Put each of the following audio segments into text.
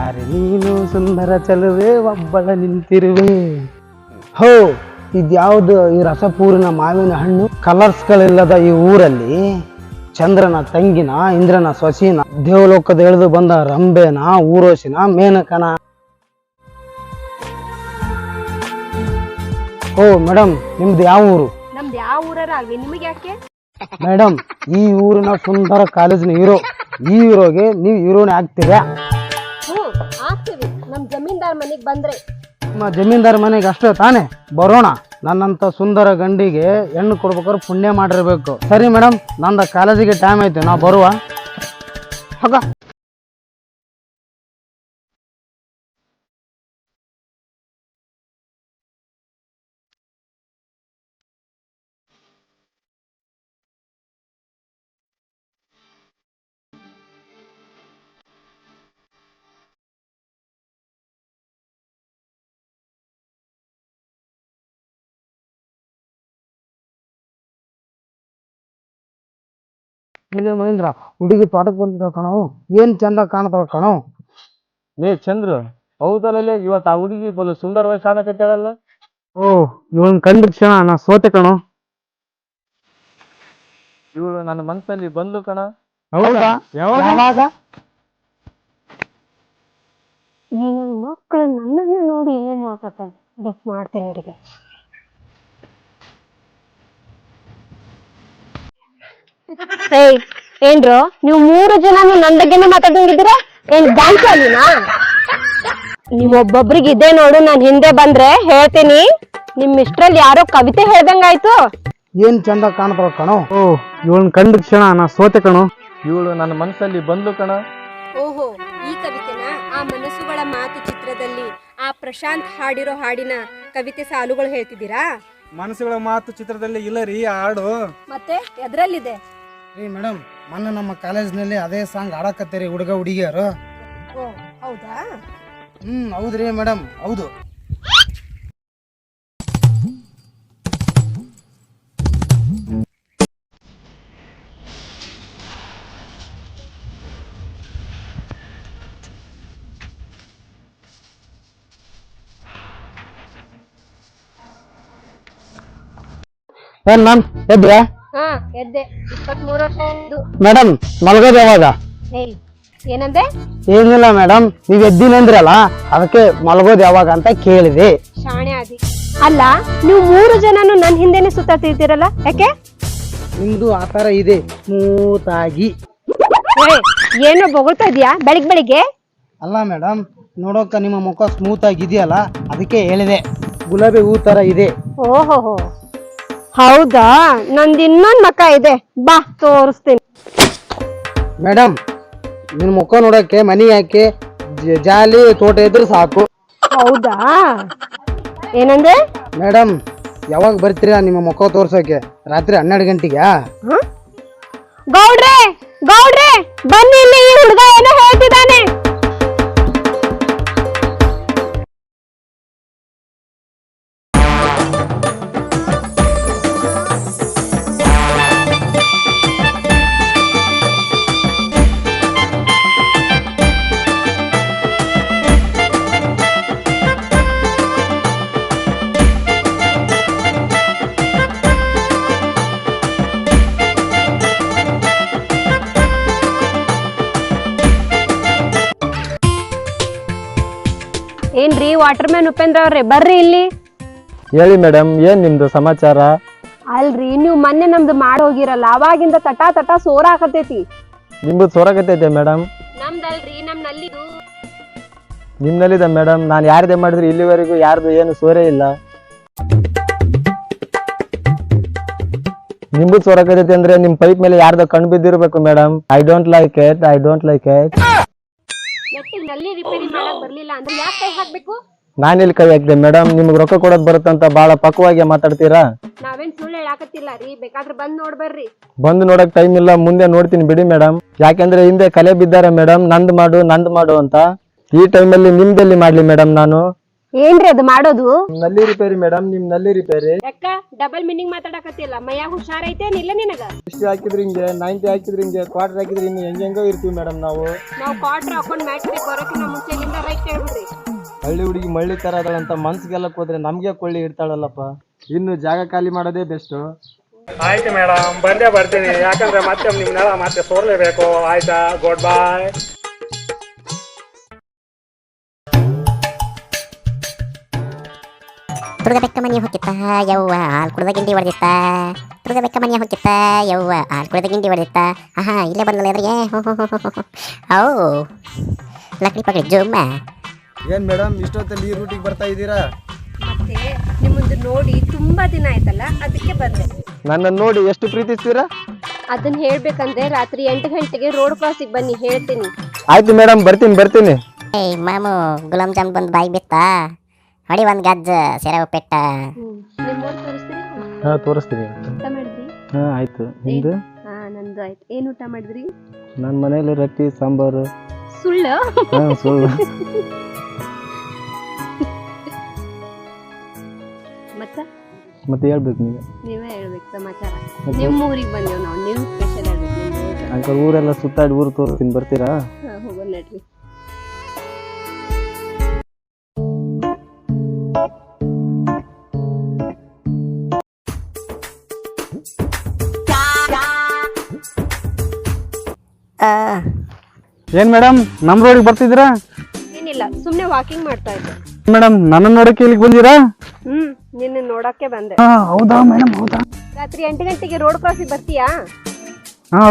ಯಾರು ನೀನು ಸುಂದರ ಚಲುವೆ ಒಬ್ಬಳ ನಿಂತಿರುವೆ. ಹೋ, ಇದ್ಯಾವುದು ಈ ರಸಪೂರ್ಣ ಮಾವಿನ ಹಣ್ಣು? ಕಲರ್ಸ್ಗಳಿಲ್ಲದ ಈ ಊರಲ್ಲಿ ಚಂದ್ರನ ತಂಗಿನ, ಇಂದ್ರನ ಸೊಸಿನ, ದೇವಲೋಕದ ಎಳೆದು ಬಂದ ರಂಬೆನ, ಊರೋಸಿನ, ಮೇನಕನ. ಓ ಮೇಡಮ್, ನಿಮ್ದು ಯಾವ ಊರು? ನಮ್ದು ಯಾವ ಊರಾಗ್ಲಿ ನಿಮಗೆ ಯಾಕೆ? ಮೇಡಮ್, ಈ ಊರಿನ ಸುಂದರ ಕಾಲೇಜಿನ ಹೀರೋ. ಈ ಹೀರೋಗೆ ನೀವು ಹೀರೋನೇ ಆಗ್ತೀರಾ? ಆಗ್ತೀವಿ. ನಮ್ ಜಮೀನ್ದಾರ್ ಮನೆಗ್ ಬಂದ್ರೆ. ನಿಮ್ಮ ಜಮೀನ್ದಾರ್ ಮನೆಗೆ ಅಷ್ಟೇ ತಾನೇ ಬರೋಣ. ನನ್ನಂತ ಸುಂದರ ಗಂಡಿಗೆ ಹೆಣ್ಣು ಕೊಡ್ಬೇಕಾದ್ರೆ ಪುಣ್ಯ ಮಾಡಿರ್ಬೇಕು. ಸರಿ ಮೇಡಮ್, ನಂದ ಕಾಲೇಜಿಗೆ ಟೈಮ್ ಐತೆ, ನಾ ಬರುವ. ಹೋಗ. ಇಲ್ಲ ಮಹೇಂದ್ರ, ಹುಡುಗಿ ತೋಟಕ್ಕೆ ಬಂದಿದ್ದಾವ ಕಣವು. ಏನ್ ಚಂದ ಕಾಣ್ತಾವ ಕಣವು. ಲೇ ಚಂದ್ರು, ಹೌದಲ್ಲ ಇವತ್ತು ಆ ಹುಡುಗಿ ಬಲು ಸುಂದರವಾಗಿ ಕಾಣಕತ್ತಾಳಲ್ಲ. ಓ, ಇವನ್ ಕಂಡ ಕ್ಷಣ ನಾ ಸೋತೆ ಕಣೋ. ಇವಳು ನನ್ನ ಮನಸ್ಸಲ್ಲಿ ಬಂದ್ಲು ಕಣ. ಹೌದಾ? ಯಾವಾಗ? ಈ ಮಕ್ಕಳು ನನ್ನನ್ನು ನೋಡಿ ಏನ್ ಮಾಡ್ತಾರೆ ಮಾಡ್ತೇನೆ ಅವರಿಗೆ. ಏನ್ರು ನೀವು 3 ಜನ ನನ್ನ ಬಗ್ಗೆನೇ ಮಾತಾಡಂಗಿದ್ದೀರಾ? ಏನ್ ಡ್ಯಾನ್ಸ್ ಅಲ್ಲಿನಾ? ನೀವೊಬ್ಬೊಬ್ರಿಗೆ ಇದೆ ನೋಡು, ನಾನ್ ಹಿಂದೆ ಬಂದ್ರೆ ಹೇಳ್ತೀನಿ. ನಿಮ್ ಇಷ್ಟ್ರಲ್ಲಿ ಯಾರೋ ಕವಿತೆ ಹೇಳ್ದಂಗಾಯ್ತು. ಏನ್ ಚಂದ ಕಾಣ್ತಾವ ಕಣೋ. ಓ, ಇವನ್ ಕಂಡ ಕ್ಷಣ ನಾ ಸೋತೆ ಕಣೋ. ಇವಳು ನನ್ನ ಮನಸ್ಸಲ್ಲಿ ಬಂದ್ಲು ಕಣ. ಓಹೋ, ಈ ಕವಿತೆನ ಆ ಮನಸ್ಸುಗಳ ಮಾತು ಚಿತ್ರದಲ್ಲಿ ಆ ಪ್ರಶಾಂತ್ ಹಾಡಿರೋ ಹಾಡಿನ ಕವಿತೆ ಸಾಲುಗಳು ಹೇಳ್ತಿದ್ದೀರಾ? ಮನಸ್ಸುಗಳ ಮಾತು ಚಿತ್ರದಲ್ಲಿ ಇಲ್ಲ ರೀ ಆ ಹಾಡು. ಮತ್ತೆ ಎದ್ರಲ್ಲಿದೆ? ರೀ ಮೇಡಮ್, ಮೊನ್ನೆ ನಮ್ಮ ಕಾಲೇಜ್ನಲ್ಲಿ ಅದೇ ಸಾಂಗ್ ಹಾಡಕತ್ತೀರಿ ಹುಡುಗ ಹುಡುಗಿಯರು. ಓ ಹೌದಾ? ಹೌದ್ರಿ ಮೇಡಮ್, ಹೌದು. ಏನ್ ಮ್ಯಾಮ್ ಎದ್ರೆ? ಹಾ ಎದ್ದೆ. 23 ವರ್ಷ. ಮೇಡಮ್, ಮಲ್ಗೋದು ಯಾವಾಗ? ಏನಂದೆ? ಏನಿಲ್ಲ ಮೇಡಮ್, ನೀವ್ ಎದ್ದಿನ ಅಂದ್ರಲ್ಲ, ಅದಕ್ಕೆ ಮಲ್ಗೋದು ಯಾವಾಗ ಅಂತ ಕೇಳಿದೆ. ಶಾಣೆ ಆದಿ. ಅಲ್ಲ, ನೀವು 3 ಜನನು ನನ್ನ ಹಿಂದೆನೆ ಸುತ್ತಿರ್ತೀರಲ್ಲ, ಯಾಕೆ? ನಿಮ್ದು ಆತರ ಇದೆ, ಸ್ಮೂತ್ ಆಗಿ. ಏನೋ ಬೊಗಳ್ತಾ ಇದೀಯಾ ಬೆಳಿಗ್ಗೆ? ಅಲ್ಲ ಮೇಡಮ್, ನೋಡೋಕ ನಿಮ್ಮ ಮುಖ ಸ್ಮೂತ್ ಆಗಿದೆಯಲ್ಲ, ಅದಕ್ಕೆ ಹೇಳಿದೆ. ಗುಲಾಬಿ ಹೂ ತರ ಇದೆ. ಓಹೋ, ಹೌದಾ? ನಂದು ಇನ್ನೊಂದ್ ಮಕ ಇದೆ, ಬಾ ತೋರಿಸ್ತೀನಿ. ಮೇಡಮ್, ನಿನ್ ಮುಖ ನೋಡಕ್ಕೆ ಮನಿ ಯಾಕೆ, ಜಾಲಿ ತೋಟ ಇದ್ರೆ ಸಾಕು. ಹೌದಾ? ಏನಂದೆ? ಮೇಡಮ್, ಯಾವಾಗ ಬರ್ತೀರಾ ನಿಮ್ಮ ಮುಖ ತೋರ್ಸೋಕೆ? ರಾತ್ರಿ 12 ಗಂಟೆಗೆ? ಗೌಡ್ರೆ ಗೌಡ್ರೆ, ಬನ್ನಿ ಇಲ್ಲಿ, ಈ ಹುಡುಗ ಏನೋ ಹೇಳ್ತಿದ್ದಾನೆ. ಏನ್ರಿ ವಾಟರ್ ಮ್ಯಾನ್ ಉಪೇಂದ್ರ ಅವ್ರೆ, ಬರ್ರಿ ಇಲ್ಲಿ. ಹೇಳಿ ಮೇಡಮ್, ಏನ್ ನಿಮ್ದು ಸಮಾಚಾರ? ಅಲ್ರಿ, ನೀವು ಮೊನ್ನೆ ನಮ್ದು ಮಾಡಿ ಹೋಗಿರಲ್ಲ, ಅವಾಗಿಂದ ತಟ ಸೋರ ಹಾಕತೈತಿ. ನಿಮ್ದು ಸೊರಗತೈತೆ ಮೇಡಮ್? ನಮ್ದಲ್ರಿ, ನಮ್ ನಲ್ಲಿದು. ನಿಮ್ನಲ್ಲಿದೆ ಮೇಡಮ್, ನಾನು ಯಾರದೇ ಮಾಡಿದ್ರೆ ಇಲ್ಲಿವರೆಗೂ ಯಾರ್ದು ಏನು ಸೋರೇ ಇಲ್ಲ. ನಿಮ್ದು ಸೊರಗತೈತೆ ಅಂದ್ರೆ ನಿಮ್ ಪೈಪ್ ಮೇಲೆ ಯಾರ್ದೋ ಕಣ್ ಬಿದ್ದಿರ್ಬೇಕು madam. I don't like it. ನಲ್ಲಿ ರಿಪೇರಿ ಮಾಡಕ್ ಬರ್ಲಿಲ್ಲ ಅಂದ್ರೆ ಯಾಕೆ ಕೈ ಹಾಕ್ಬೇಕು? ನಾನೆಲ್ಲಿ ಕೈ ಹಾಕಿದೆ ಮೇಡಮ್? ನಿಮ್ಗೆ ರೊಕ್ಕ ಕೊಡೋದ್ ಬರುತ್ತಂತ ಬಹಳ ಪಕ್ವಾಗಿ ಮಾತಾಡ್ತೀರಾ. ನಾವೇನ್ ಸುಳ್ಳು ಹೇಳಾಕತ್ತಿಲ್ಲ ರೀ, ಬೇಕಾದ್ರೆ ಬಂದ್ ನೋಡ್ಬರ್ರಿ. ಬಂದು ನೋಡಕ್ ಟೈಮ್ ಇಲ್ಲ, ಮುಂದೆ ನೋಡ್ತೀನಿ ಬಿಡಿ ಮೇಡಮ್. ಯಾಕೆಂದ್ರೆ ಹಿಂದೆ ಕಲೆ ಬಿದ್ದಾರೆ ಮೇಡಮ್, ನಂದು ಮಾಡು ಅಂತ. ಈ ಟೈಮಲ್ಲಿ ನಿಮ್ದಲ್ಲಿ ಮಾಡ್ಲಿ ಮೇಡಮ್ ನಾನು? ಏನ್ರಿ ಅದು ಮಾಡೋದು? ನಲ್ಲಿ ರಿಪೇರಿ ಮೇಡಮ್, ನಿಮ್ ನಲ್ಲಿ ರಿಪೇರಿ. ಯಾಕ ಡಬಲ್ ಮೀನಿಂಗ್ ಮಾತಾಡಕತ್ತಿಲ್ಲ? ಮೈಯಾಗ ಹುಷಾರೈತೇನ್ ಇಲ್ಲ ನಿನಗ? 60 ಹಾಕಿದ್ರಿ ಹಿಂಗೆ, 90 ಹಾಕಿದ್ರಿ ಹಿಂಗೆ, ಕ್ವಾರ್ಟರ್ ಹಾಕಿದ್ರಿ ಹಿಂಗೆ, ಹೆಂಗೋ ಇರ್ತೀವಿ ಮೇಡಮ್ ನಾವು. ಕ್ವಾರ್ಟರ್ ಹಾಕೊಂಡ್ ಮ್ಯಾಟ್ರಿಗೆ ಬರೋಕಿನ ಮುಂಚೆಲಿಂದ ರೈಟ್ ಹೇಳ್ಬಿಡ್ರಿ. ಹಳ್ಳಿ ಹುಡುಗಿ ಮಳ್ಳಿ ತರ ಅದಳಂತ ಮನ್ಸಿಗೆಲ್ಲಕ್ ಹೋದ್ರೆ ನಮ್ಗೆ ಕೊಳ್ಳಿ ಇಡ್ತಾಳಲ್ಲಪ್ಪ. ಇನ್ನು ಜಾಗ ಖಾಲಿ ಮಾಡೋದೇ ಬೆಸ್ಟ್. ಆಯ್ತು ಮೇಡಮ್, ಬಂದೇ ಬರ್ತೀನಿ. ಯಾಕಂದ್ರೆ ಮತ್ತೆ ನಿಮ್ನೆಲ್ಲ ಮತ್ತೆ ಸೋರ್ಲೇಬೇಕು. ಆಯ್ತಾ? ಗುಡ್ ಬಾಯ್. ತುರ್ಗ ಬೆಕ್ಕ ಮನೆ ಹೋಗಿತ್ತ ಯವ್ವ ಹಾಲು ಕುಡ್ದ ಗಿಂಡಿ ಹೊಡೆದಿತ್ತ. ತುರ್ಗ ಬೆಕ್ಕ ಮನೆ ಹೋಗಿತ್ತ ಯವ್ವ ಹಾಲು ಕುಡ್ದ ಗಿಂಡಿ ಹೊಡೆದಿತ್ತ. ಆಹಾ ಇಲ್ಲೇ ಬಂದಲ್ಲ ಎದುರಿಗೆ. ಓ ಲಕ್ಡಿ ಪಕಡಿ ಜುಮ್ಮ. ಏನ್ ಮೇಡಮ್ ಇಷ್ಟೊತ್ತಲ್ಲಿ ಈ ರೂಟಿಗೆ ಬರ್ತಾ ಇದ್ದೀರಾ? ಮತ್ತೆ ನಿಮ್ಮಂದು ನೋಡಿ ತುಂಬಾ ದಿನ ಆಯ್ತಲ್ಲ, ಅದಕ್ಕೆ ಬಂದೆ. ನನ್ನನ್ನು ನೋಡಿ ಎಷ್ಟು ಪ್ರೀತಿಸ್ತೀರಾ? ಅದನ್ನ ಹೇಳ್ಬೇಕಂದ್ರೆ ರಾತ್ರಿ 8 ಗಂಟೆಗೆ ರೋಡ್ ಕ್ರಾಸಿಗೆ ಬನ್ನಿ, ಹೇಳ್ತೀನಿ. ಆಯ್ತು ಮೇಡಮ್, ಬರ್ತೀನಿ. ಏಯ್ ಮಾಮು ಗುಲಾಬ್ ಜಾಮ್ ಬಂದು ಬಾಯಿ ಬಿತ್ತ. ಹೊಡಿ ಒಂದು ಗಜ್ಜ ಸೆರೆ ಉಪ್ಪಿಟ್ಟ. ನಿಮ್ಮೂರ್ ತೋರಿಸ್ತೀರಿ? ಹಾ ತೋರಿಸ್ತೀನಿ. ಊಟ ಮಾಡಿದ್ರಿ? ಹಾ ಆಯ್ತು, ನಿಮ್ದು? ಹಾ ನಂದು ಆಯ್ತು. ಏನ್ ಊಟ ಮಾಡಿದ್ರಿ? ನನ್ನ ಮನೇಲಿ ರೊಟ್ಟಿ ಸಾಂಬಾರು. ಸುಳ್ಳು? ಹಾ ಸುಳ್ಳು. ಮತ್ತೆ ಹೇಳ್ಬೇಕು ನೀವು. ನೀವೇ ಹೇಳ್ಬೇಕು ಸಮಾಚಾರ. ನಿಮ್ಮ ಊರಿಗೆ ಬಂದೇವ್ ನಾವು, ನೀವು ಸ್ಪೆಷಲ್ ಹೇಳ್ಬೇಕು. ಅಂಕಲ್ ಊರೆಲ್ಲ ಸುತ್ತಾಡಿ ಊರು ತೋರಿಸ್ತೀನಿ, ಬರ್ತೀರಾ? ಹೋಗೋಣ ನಡ್ರಿ. ಏನ್ ಮೇಡಮ್ ನಮ್ ರೋಡಿಗೆ ಬರ್ತಿದ್ದೀರಾ? ಏನಿಲ್ಲ, ಸುಮ್ನೆ ವಾಕಿಂಗ್ ಮಾಡ್ತಾ ಇದ್ದೆ. ಮೇಡಮ್ ನನ್ನ ನೋಡಕ್ಕೆ ಇಲ್ಲಿಗೆ ಬಂದಿರಾ? ನಿನ್ನ ನೋಡಕ್ಕೆ ಬಂದೆ. ಹೌದಾ ಮೇಡಮ್, ಹೌದಾ? ರಾತ್ರಿ 8 ಗಂಟೆಗೆ ರೋಡ್ ಕ್ರಾಸಿಗೆ ಬರ್ತೀಯಾ?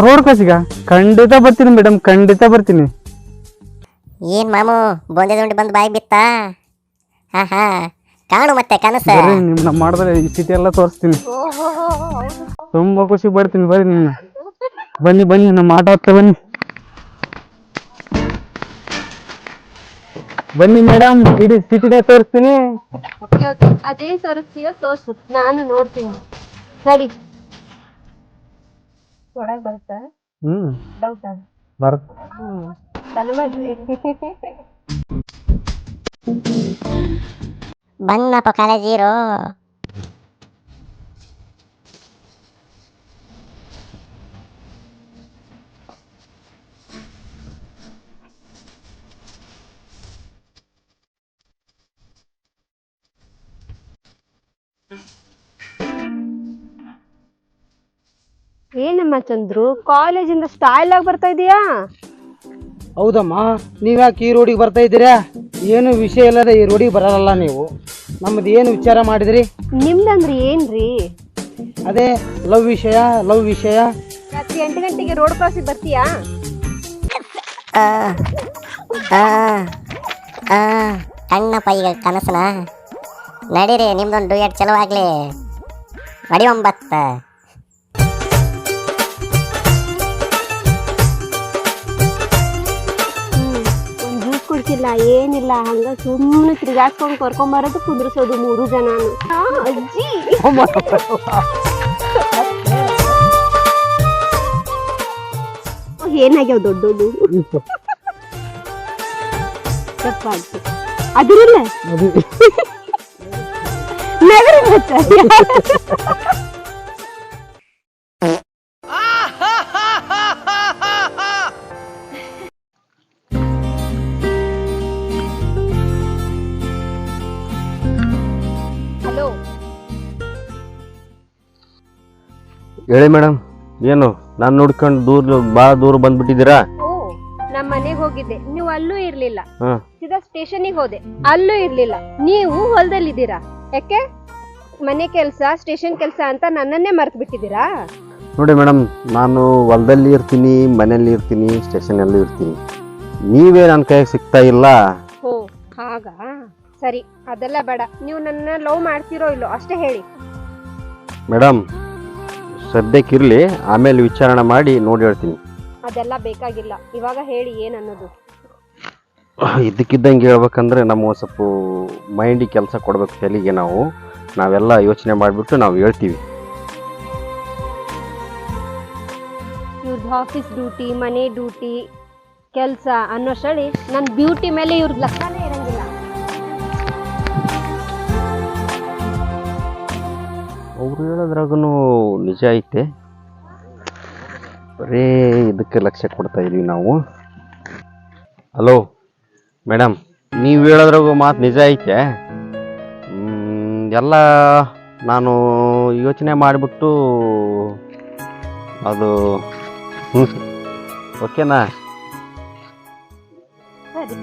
ರೋಡ್ ಕ್ರಾಸಿಗ ಖಂಡಿತ ಬರ್ತೀನಿ ಮೇಡಮ್, ಖಂಡಿತ ಬರ್ತೀನಿ. ಏನ್ ಮಾಮು ಬೊಂದೆ ದುಂಡಿ ಬಂದು ಬಾಯಿ ಬಿತ್ತ. ಹಾ ಕಾಣು ಮತ್ತೆ ಕನಸ. ನಿಮ್ನ ಮಾಡಿದ್ರೆ ಈ ಸಿಟಿ ಎಲ್ಲ ತೋರಿಸ್ತೀನಿ. ತುಂಬಾ ಖುಷಿ ಪಡ್ತೀನಿ. ಬರ್ರಿ ನಿಮ್ನ, ಬನ್ನಿ ನಮ್ಮ ಆಟ ಹತ್ರ ಬನ್ನಿ ಮೇಡಮ್, ಇಡೀ ಸಿಟಿನೇ ತೋರಿಸ್ತೀನಿ. ಅದೇ ತೋರಿಸ್ತೀಯೋ ತೋರ್ಸು, ನಾನು ನೋಡ್ತೀನಿ. ಸರಿ ಒಳಗ್ ಬರುತ್ತಾ? ಡೌಟ್ ಬರುತ್ತೆ. ಬನ್ನಪ್ಪ ಕಾಲೇಜೀರು. ಏನಮ್ಮ ಚಂದ್ರು, ಕಾಲೇಜಿಂದ ಸ್ಟೈಲ್ ಆಗಿ ಬರ್ತಾ ಇದೀಯಾ? ಹೌದಮ್ಮ, ನೀವ್ಯಾಕೆ ಈ ರೋಡಿಗೆ ಬರ್ತಾ ಇದ್ದೀರಾ? ಏನು ವಿಷಯ ಇಲ್ಲದೆ ಈ ರೋಡಿಗೆ ಬರಲ್ಲ ನೀವು. ನಮ್ದು ಏನು ವಿಚಾರ ಮಾಡಿದ್ರಿ? ನಿಮ್ದಂದ್ರೆ ಏನ್ರಿ? ಅದೇ ಲವ್ ವಿಷಯ. ರಾತ್ರಿ 8 ಗಂಟೆಗೆ ರೋಡ್ ಕ್ರಾಸಿಗೆ ಬರ್ತೀಯಾ? ಕಣ್ಣಪ್ಪ ಈಗ ಕನಸನ. ನಡೀರಿ ನಿಮ್ದೊಂದು ಡುಯೆಟ್ ಚಲೋ ಆಗ್ಲಿ. ನಡಿ 9. ಒಂದ್ ಜ್ಯೂಸ್ ಕುಡ್ಸಿಲ್ಲ, ಏನಿಲ್ಲ, ಹಂಗ ಸುಮ್ಮನೆ ತಿರ್ಗಾಡ್ಸ್ಕೊಂಡ್ ಕರ್ಕೊಂಬರೋದು, ಕುಂದ್ರಿಸೋದು 3 ಜನನು. ಅಜ್ಜಿ ಏನಾಗ್ಯಾವ ದೊಡ್ಡದು ತಪ್ಪಾಯ್ತು. ಅದಿರಲ್ಲ ನಗರ ಹಲೋ ಹೇಳಿ ಮೇಡಮ್, ಏನು ನಾನು ನೋಡ್ಕೊಂಡು ಭಾಳ ದೂರ ಬಂದ್ಬಿಟ್ಟಿದ್ದೀರಾ? ಓ, ನಮ್ಮ ಮನೆಗೆ ಹೋಗಿದ್ದೆ, ನೀವು ಅಲ್ಲೂ ಇರ್ಲಿಲ್ಲ. ಸೀದಾ ಸ್ಟೇಷನ್ಗೆ ಹೋದೆ, ಅಲ್ಲೂ ಇರ್ಲಿಲ್ಲ. ನೀವು ಹೊಲದಲ್ಲಿದ್ದೀರಾ. ಯಾಕೆ? ಮನೆ ಕೆಲಸ, ಸ್ಟೇಷನ್ ಕೆಲಸ ಅಂತ ನನ್ನನ್ನೇ ಮರ್ತು ಬಿಟ್ಟಿದ್ದೀರಾ? ನೋಡಿ ಮೇಡಮ್, ನಾನು ಹೊಲದಲ್ಲಿ ಇರ್ತೀನಿ, ಮನೆಯಲ್ಲಿ ಇರ್ತೀನಿ, ಸ್ಟೇಷನಲ್ಲೂ ಇರ್ತೀನಿ. ನೀವೇ ನನ್ನ ಕೈಗೆ ಸಿಗ್ತಾ ಇಲ್ಲ. ಓ ಹಾಗಾ? ಸರಿ, ಅದೆಲ್ಲ ಬೇಡ. ನೀವು ನನ್ನ ಲವ್ ಮಾಡ್ತಿರೋ ಇಲ್ಲೋ ಅಷ್ಟೇ ಹೇಳಿ. ಮೇಡಮ್ ಸದ್ಯಕ್ಕಿರಲಿ, ಆಮೇಲೆ ವಿಚಾರಣೆ ಮಾಡಿ ನೋಡಿ ಹೇಳ್ತೀನಿ. ಅದೆಲ್ಲ ಬೇಕಾಗಿಲ್ಲ, ಇವಾಗ ಹೇಳಿ ಏನನ್ನೋದು. ಇದ್ದಕ್ಕಿದ್ದಂಗೆ ಹೇಳ್ಬೇಕಂದ್ರೆ ನಮ್ಮ ಸ್ವಲ್ಪ ಮೈಂಡಿಗೆ ಕೆಲಸ ಕೊಡ್ಬೇಕು ತಲೆಗೆ. ನಾವೆಲ್ಲ ಯೋಚನೆ ಮಾಡಿಬಿಟ್ಟು ನಾವು ಹೇಳ್ತೀವಿ. ಇವ್ರದ್ದು ಆಫೀಸ್ ಡ್ಯೂಟಿ, ಮನೆ ಡ್ಯೂಟಿ, ಕೆಲಸ ಅನ್ನೋಷ್ಟರಲ್ಲಿ ನನ್ನ ಬ್ಯೂಟಿ ಮೇಲೆ ಇವ್ರದ್ದು ಲೆಕ್ಕನೇ ಇರಂಗಿಲ್ಲ. ಅವ್ರು ಹೇಳೋದ್ರಾಗೂ ನಿಜ ಐತೆ, ಬರೀ ಇದಕ್ಕೆ ಲಕ್ಷ್ಯ ಕೊಡ್ತಾ ಇದೀವಿ ನಾವು. ಹಲೋ ಮೇಡಮ್, ನೀವು ಹೇಳೋದ್ರಾಗೂ ಮಾತು ನಿಜ ಐತೆ. ಎಲ್ಲ ನಾನು ಯೋಚನೆ ಮಾಡಿಬಿಟ್ಟು ಅದು ಓಕೆನಾ? ಸರಿ.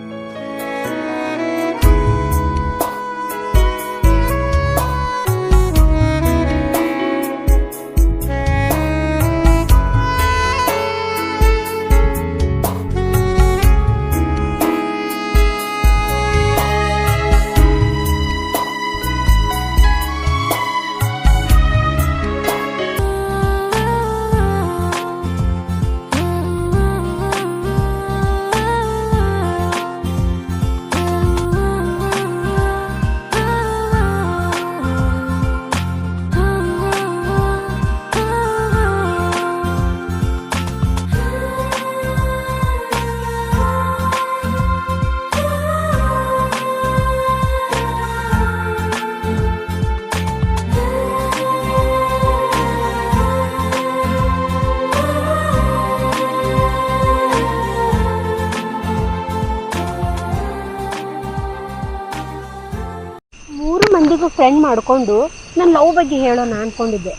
ಮೂರು ಮಂದಿಗೂ ಫ್ರೆಂಡ್ ಮಾಡ್ಕೊಂಡು ನನ್ನ ಲವ್ ಬಗ್ಗೆ ಹೇಳೋಣ ಅನ್ಕೊಂಡಿದ್ದೆ.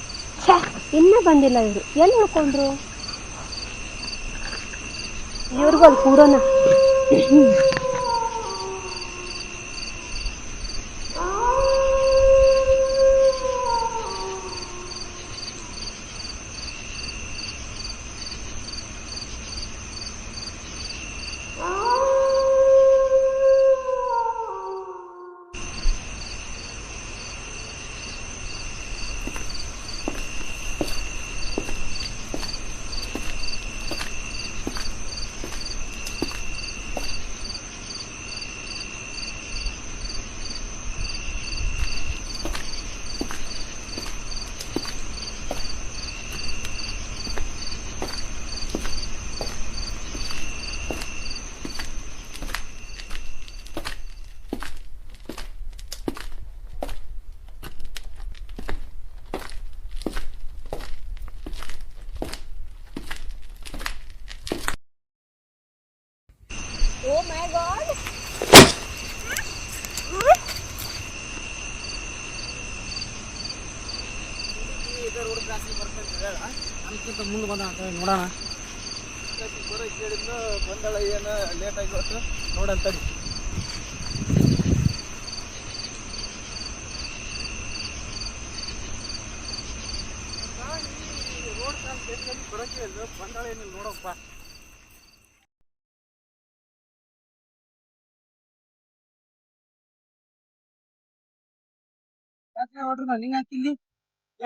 ಛೇ, ಇನ್ನೂ ಬಂದಿಲ್ಲ ಇವರು. ಎಲ್ಲಿ ಉಳ್ಕೊಂಡ್ರು? ಇವ್ರಿಗೂ ಅಲ್ಲಿ ಕೂರೋಣ. Oh my God! ಮುಂದೆ ಬಂದ ನೋಡೋಣ. ಕೇಳಿದ್ದು ಬಂದಳ ಏನು ಲೇಟ್ ಆಗಿತ್ತು ನೋಡಂತ. ರೋಡ್ ಬರೋಕೆ ಬಂದಳ ಏನಿಲ್ಲ ನೋಡಪ್ಪ. ನೋಡ್ರಿ ನಾ ನೀನ್ ಹಾಕಿಲ್ಲಿ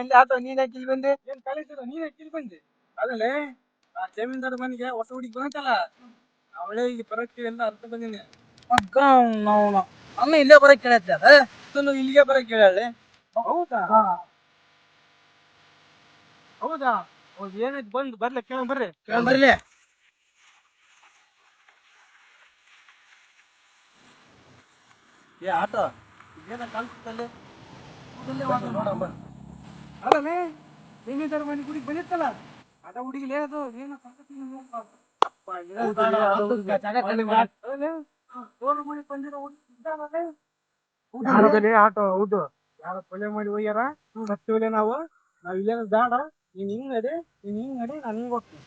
ಎಲ್ಲಿ ಆತ ನೀನ್ ಹಾಕಿಲ್ ಬಂದೆ ಏನ್ ಕಳಿಸಿದ ನೀನ್ ಹಾಕಿಲ್ ಬಂದೆ ಅದಲ್ಲೇ ಆ ಜಮೀನ್ದಾರ ಮನೆಗೆ ಹೊಸ ಹುಡುಗಿ ಬಂತಲ್ಲ ಅವಳೇ ಈಗ ಬರಕ್ಕೆ ಎಲ್ಲ ಅರ್ಥ ಬಂದಿನಿ ಮಗ್ಗ ನಾವು ಅಮ್ಮ ಇಲ್ಲೇ ಬರಕ್ ಕೇಳತ್ತೆ ಅದ ಇಲ್ಲಿಗೆ ಬರಕ್ ಕೇಳಳೆ. ಹೌದಾ ಹೌದಾ ಹೌದು ಏನಾಯ್ತು ಬಂದು ಬರ್ಲಿ ಕೇಳ ಬರ್ರಿ ಬರ್ಲಿ. ಏ ಆಟೋ ಏನ ಕಾಣಿಸ್ತಲ್ಲಿ ಅಲ್ಲೇ ಜಮೀನ್ದಾರ ಮನೆ ಗುಡಿಗೆ ಬಂದಿತ್ತಲ್ಲ ಅದ ಹುಡುಗಿಲೇ ಅದು ಏನ ಆಟೋ ಹೌದು ಯಾರ ಕೊಲೆ ಮಾಡಿ ಹೋಗ್ಯಾರ ಸತ್ತಿವಲೆ ನಾವು ಇಲ್ಲೇನ ಬೇಡ ನೀನ್ ಹಿಂಗ್ ನಡಿ ನಾನು ಹಿಂಗ್ ಹೋಗ್ತೀನಿ.